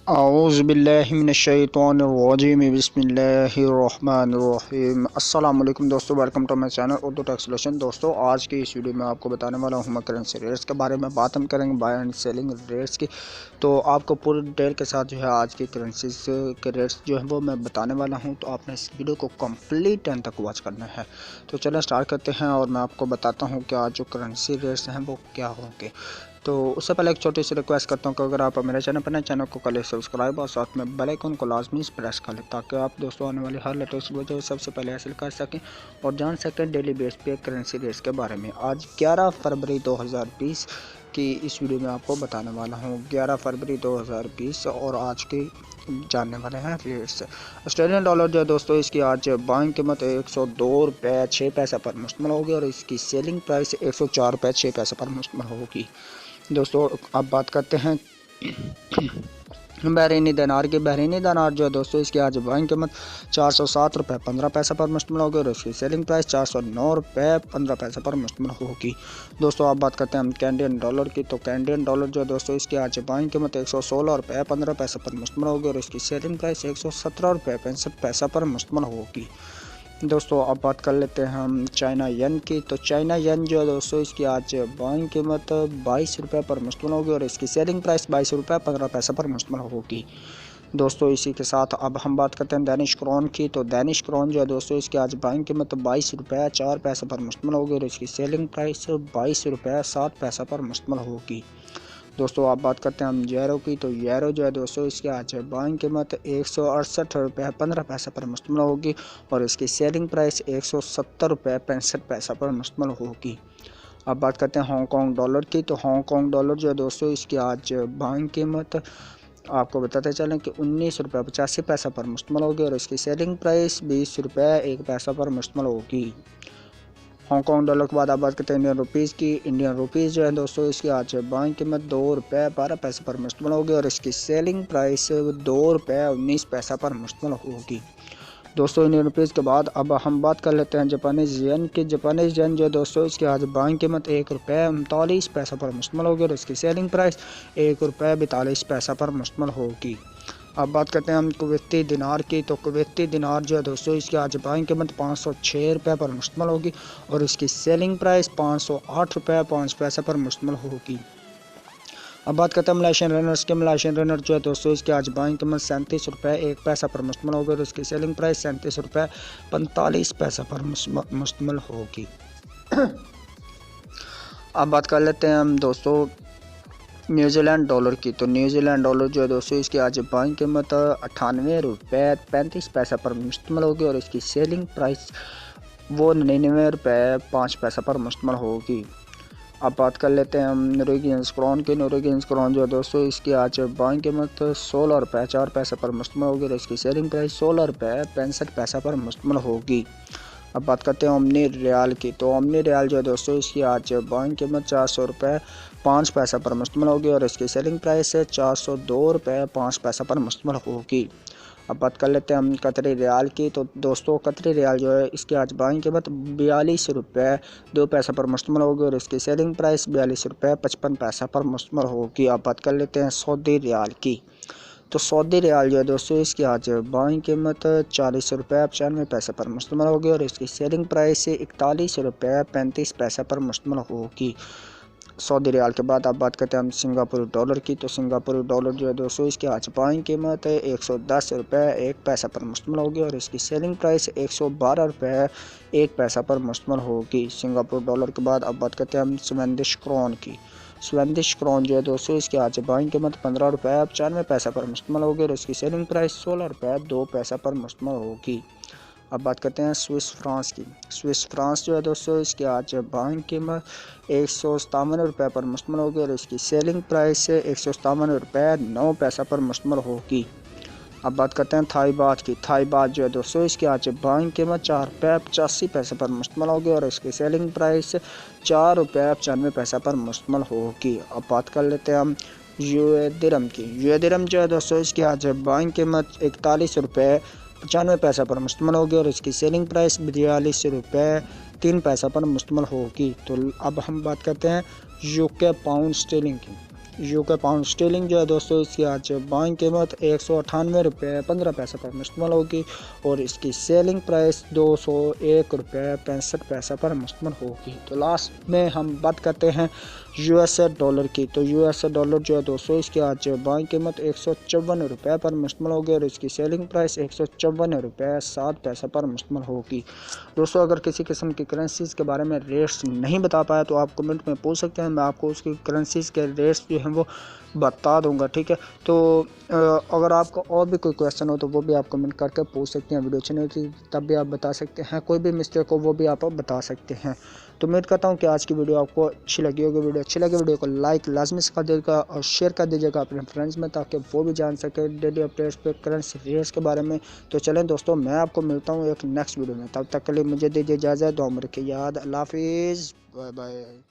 औज़ुबिल्लाहिमिनश्शैतानिर्रजीम बिस्मिल्लाहिर्रहमानिर्रहीम। अस्सलाम वालेकुम दोस्तों, welcome to my channel Urdu tax solution. दोस्तों, आज की इस वीडियो में आपको बताने वाला हूँ करेंसी रेट्स के बारे में। बात हम करेंगे बाय एंड सेलिंग रेट्स की। तो आपको पूरी डिटेल के साथ जो है आज की करेंसीज के रेट्स जो है वो मैं बताने वाला हूँ। तो आपने इस वीडियो को कम्प्लीट एंड तक वॉच करना है। तो चलें स्टार्ट करते हैं और मैं आपको बताता हूँ कि आज जो करेंसी रेट्स हैं वो क्या होंगे। तो उससे पहले एक छोटी सी रिक्वेस्ट करता हूँ कि अगर आप मेरे चैनल पर नए, चैनल को कर ले सब्सक्राइब और साथ में बेल आइकन को लाजमी प्रेस कर लें ताकि आप दोस्तों आने वाली हर लेटेस्ट वीडियो सबसे पहले हासिल कर सकें और जान सकें डेली बेस पे करेंसी रेट्स के बारे में। आज 11 फरवरी 2020 की इस वीडियो में आपको बताने वाला हूँ। 11 फरवरी 2020 और आज की जानने वाले हैं रेट्स। ऑस्ट्रेलियन डॉलर जो है दोस्तों, इसकी आज बाइंग कीमत 102 रुपये 6 पैसे पर मुश्तमिल होगी और इसकी सेलिंग प्राइस 104 रुपये 6 पैसे पर मुश्तमिल होगी। दोस्तों, अब बात करते हैं बहरीनी दिनार की। बहरीनी दिनार जो है दोस्तों, इसकी आज बाइंग कीमत 407 रुपये 15 पैसे पर मुश्तमिल होगी और इसकी सेलिंग प्राइस 409 रुपये 15 पैसे पर मुश्तमिल होगी। दोस्तों, अब बात करते हैं हम कैनेडियन डॉलर की। तो कैनेडियन डॉलर जो है दोस्तों, इसकी आज बाइंग कीमत 116 रुपये 15 पैसे पर मुश्तमिल होगी और इसकी सेलिंग प्राइस 117 रुपये 65 पैसे पर मुश्तमिल होगी। दोस्तों, अब बात कर लेते हैं हम चाइना येन की। तो चाइना येन जो है दोस्तों, इसकी आज बाइंग कीमत 22 रुपये पर मुश्तमिल होगी और इसकी सेलिंग प्राइस 22 रुपये 15 पैसे पर मुश्तमिल होगी। दोस्तों, इसी के साथ अब हम बात करते हैं दैनिश क्रोन की। तो दैनिश क्रोन जो है दोस्तों, इसकी आज बाइंग कीमत 22 रुपये 4 पैसे पर मुश्तमिल होगी और इसकी सेलिंग प्राइस 22 रुपये 7 पैसे पर मुश्तमिल होगी। दोस्तों, आप बात करते हैं हम यूरो की। तो यूरो जो है दोस्तों, इसकी आज बाइंग कीमत 168 रुपये 15 पैसे पर मुश्तमिल होगी और इसकी सेलिंग प्राइस 170 रुपये 65 पैसे पर मुश्तमिल होगी। अब बात करते हैं हांगकॉन्ग डॉलर की। तो हांगकॉन्ग डॉलर जो है दोस्तों, इसकी आज बाइंग कीमत आपको बताते चलें कि 19 रुपये 85 पैसे पर मुश्तमिल होगी और इसकी सेलिंग प्राइस 20 रुपये 1 पैसा पर मुश्तमिल होगी। हांगकॉन्ग डॉलर के बाद आप बात करते हैं इंडियन रुपीज़ की। इंडियन रुपीज़ जो है दोस्तों, इसकी आज बाइंग कीमत 2 रुपये 12 पैसे पर मुश्तमिल होगी और इसकी सेलिंग प्राइस 2 रुपये 19 पैसा पर मुश्तमिल होगी। दोस्तों, इंडियन रुपीज़ के बाद अब हम बात कर लेते हैं जापानीज़ येन की। जापानीज़ येन जो है दोस्तों, इसकी आज बाइंग कीमत 1 रुपये 39 पैसा पर मुश्तमिल होगी और इसकी सेलिंग प्राइस 1 रुपये 42 पैसा पर मुश्तमिल होगी। अब बात करते हैं हम कुवैती दिनार की। तो कुवैती दिनार जो है दोस्तों, इसकी आज बाइंग कीमत 506 रुपये पर मुश्तमिल होगी और इसकी सेलिंग प्राइस 508 रुपये 5 पैसे पर मुश्तमिल होगी। अब बात करते हैं मलेशियन रनर्स के। मलेशियन रनर जो है दोस्तों, इसकी आज बाइंग कीमत 37 रुपये 1 पैसा पर मुश्तमिल होगी और इसकी सेलिंग प्राइस 37 रुपये 45 पैसा पर मुश्तमिल होगी। अब बात कर लेते हैं हम दोस्तों न्यूजीलैंड डॉलर की। तो न्यूजीलैंड डॉलर जो है दोस्तों, इसकी आज बाइंग कीमत 98 रुपये 35 पैसे पर मुश्तमिल होगी और इसकी सेलिंग प्राइस वो 99 रुपये 5 पैसे पर मुश्तमिल होगी। अब बात कर लेते हैं हम नॉर्वेजियन क्रोन की। नॉर्वेजियन क्रोन जो है दोस्तों, इसकी आज बाइंग कीमत 16 रुपये 4 पैसे पर मुश्तमिल होगी और इसकी सेलिंग प्राइस 16 रुपये 65 पैसे पर मुश्तमिल होगी। अब बात करते हैं ओमनी रियाल की। तो ओमनी रियाल जो है दोस्तों, इसकी आज बाइंग कीमत 400 रुपये 5 पैसे पर मुश्तमिल होगी और इसकी सेलिंग प्राइस 402 रुपये 5 पैसे पर मुश्तमिल होगी। अब बात कर लेते हैं हम कतरी रियाल की। तो दोस्तों, कतरी रियाल जो है, इसकी आज बाइंग कीमत 42 रुपये 2 पैसे पर मुश्तमिल होगी और इसकी सेलिंग प्राइस 42 रुपये 55 पैसे पर मुश्तमिल होगी। अब बात कर लेते हैं सऊदी रियाल की। तो सऊदी रियाल जो है दोस्तों, इसकी आज बाइंग कीमत 40 रुपये 95 पैसे पर मुश्तमिल होगी और इसकी सेलिंग प्राइस 41 रुपये 35 पैसे पर मुश्तमिल होगी। सऊदी रियाल के बाद आप बात करते हैं हम सिंगापुरी डॉलर की। तो सिंगापुरी डॉलर जो है दोस्तों, इसकी आज बाइंग कीमत 110 रुपये 1 पैसा पर मुश्तमिल होगी और इसकी सेलिंग प्राइस 112 रुपये 1 पैसा पर मुश्तमिल होगी। सिंगापुर डॉलर के बाद अब बात करते हैं हम स्वीडिश क्रोन की। स्वीडिश क्रोन जो है दोस्तों, इसकी आज बाइंग कीमत 15 रुपये 95 पैसा पर मुश्तमिल होगी और इसकी सेलिंग प्राइस 16 रुपये 2 पैसा पर मुश्तमिल होगी। अब बात करते हैं स्विस फ्रांस की। स्विस फ्रांस जो है दोस्तों, इसकी आज बाइंग कीमत 157 रुपये पर मुश्तमिल होगी और इसकी सेलिंग प्राइस 157 रुपये 9 पैसा पर मुश्तमिल होगी। अब बात करते हैं थाई बात की। थाई बात जो है दोस्तों, इसकी आज बाइंग कीमत 4 रुपये 85 पैसे पर मुश्तमिल होगी और इसकी सेलिंग प्राइस 4 रुपये 95 पैसा पर मुश्तमिल होगी। अब बात कर लेते हैं हम यूए दिरहम की। यूए दिरहम जो है दोस्तों, इसकी आज बाइंग कीमत 41 रुपये 95 पैसा पर मुश्तमिल होगी और इसकी सेलिंग प्राइस 42 रुपये 3 पैसा पर मुश्तमिल होगी। तो अब हम बात करते हैं यूके पाउंड स्टर्लिंग की। यूके पाउंड स्टेलिंग जो है दोस्तों इसकी आज बाइंग कीमत 198 रुपये 15 पैसे पर मुश्तमिल होगी और इसकी सेलिंग प्राइस 201 रुपये 65 पैसे पर मुश्तमिल होगी। तो लास्ट में हम बात करते हैं यूएसए डॉलर की। तो यूएसए डॉलर जो है दोस्तों इसकी आज बाइंग कीमत 154 रुपये पर मुश्तमिल होगी और इसकी सेलिंग प्राइस 154 रुपये 7 पैसे पर मुश्तमिल होगी। दोस्तों अगर किसी किस्म की करेंसीज़ के बारे में रेट्स नहीं बता पाया तो आप कमेंट में पूछ सकते हैं, मैं आपको उसकी करेंसीज़ के रेट्स जो हैं वो बता दूंगा, ठीक है। तो अगर आपको और भी कोई क्वेश्चन हो तो वो भी आप कमेंट करके पूछ सकते हैं, वीडियो अच्छी नहीं होती तब भी आप बता सकते हैं, कोई भी मिस्टेक हो वो भी आप बता सकते हैं। तो उम्मीद करता हूँ कि आज की वीडियो आपको अच्छी लगी होगी। वीडियो अच्छी लगी वीडियो को लाइक लाजमी से कर दीजिएगा और शेयर कर दीजिएगा अपने फ्रेंड्स में ताकि वो भी जान सके डेली अपडेट्स पे करेंसी रेट्स के बारे में। तो चलें दोस्तों, मैं आपको मिलता हूँ एक नेक्स्ट वीडियो में, तब तक के लिए मुझे दीजिए इजाज़त, दुआ में रखिए याद। अल्लाह हाफिज़, बाय बाय।